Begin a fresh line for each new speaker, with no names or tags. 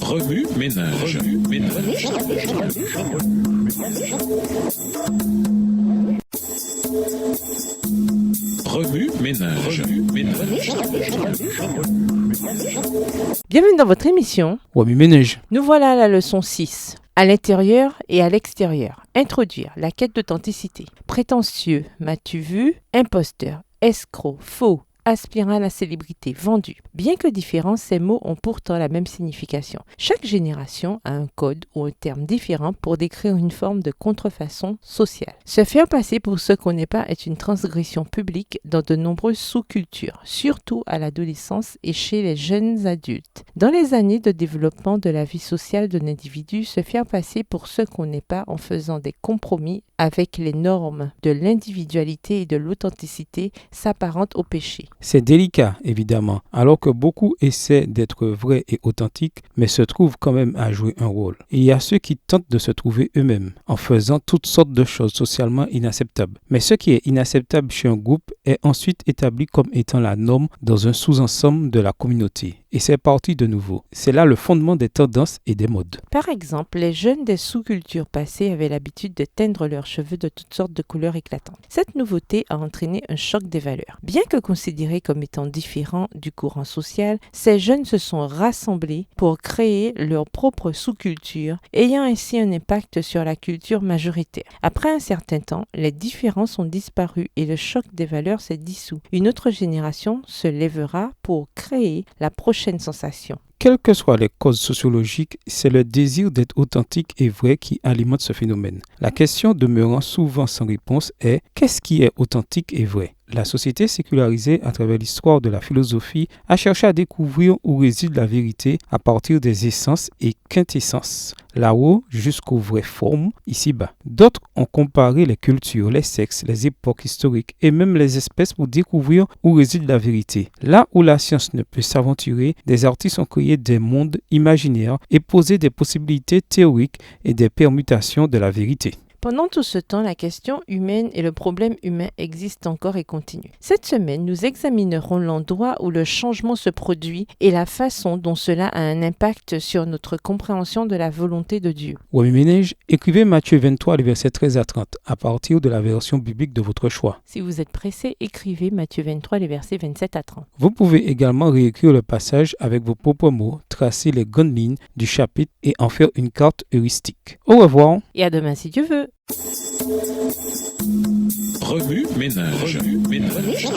Remue ménage. Remue ménage.
Bienvenue dans votre émission.
Remue ménage.
Nous voilà à la leçon 6. À l'intérieur et à l'extérieur. Introduire la quête d'authenticité. Prétentieux, m'as-tu vu? Imposteur, escroc, faux, aspirant à la célébrité, vendu. Bien que différents, ces mots ont pourtant la même signification. Chaque génération a un code ou un terme différent pour décrire une forme de contrefaçon sociale. Se faire passer pour ce qu'on n'est pas est une transgression publique dans de nombreuses sous-cultures, surtout à l'adolescence et chez les jeunes adultes. Dans les années de développement de la vie sociale d'un individu, se faire passer pour ce qu'on n'est pas en faisant des compromis avec les normes de l'individualité et de l'authenticité s'apparente au péché.
C'est délicat, évidemment, alors que beaucoup essaient d'être vrais et authentiques, mais se trouvent quand même à jouer un rôle. Il y a ceux qui tentent de se trouver eux-mêmes, en faisant toutes sortes de choses socialement inacceptables. Mais ce qui est inacceptable chez un groupe est ensuite établi comme étant la norme dans un sous-ensemble de la communauté. Et c'est parti de nouveau. C'est là le fondement des tendances et des modes.
Par exemple, les jeunes des sous-cultures passées avaient l'habitude de teindre leurs cheveux de toutes sortes de couleurs éclatantes. Cette nouveauté a entraîné un choc des valeurs. Bien que considérés comme étant différents du courant social, ces jeunes se sont rassemblés pour créer leur propre sous-culture, ayant ainsi un impact sur la culture majoritaire. Après un certain temps, les différences ont disparu et le choc des valeurs s'est dissous. Une autre génération se lèvera pour créer la prochaine sensation.
Quelles que soient les causes sociologiques, c'est le désir d'être authentique et vrai qui alimente ce phénomène. La question demeurant souvent sans réponse est « qu'est-ce qui est authentique et vrai ?» La société sécularisée, à travers l'histoire de la philosophie, a cherché à découvrir où réside la vérité à partir des essences et quintessences, là-haut jusqu'aux vraies formes, ici-bas. D'autres ont comparé les cultures, les sexes, les époques historiques et même les espèces pour découvrir où réside la vérité. Là où la science ne peut s'aventurer, des artistes ont créé des mondes imaginaires et posé des possibilités théoriques et des permutations de la vérité.
Pendant tout ce temps, la question humaine et le problème humain existent encore et continuent. Cette semaine, nous examinerons l'endroit où le changement se produit et la façon dont cela a un impact sur notre compréhension de la volonté de Dieu.
Remue ménage, écrivez Matthieu 23, les versets 13 à 30, à partir de la version biblique de votre choix.
Si vous êtes pressé, écrivez Matthieu 23, les versets 27 à 30.
Vous pouvez également réécrire le passage avec vos propres mots, tracer les grandes lignes du chapitre et en faire une carte heuristique. Au revoir.
Et à demain si Dieu veut.
Remue ménage. Remue ménage.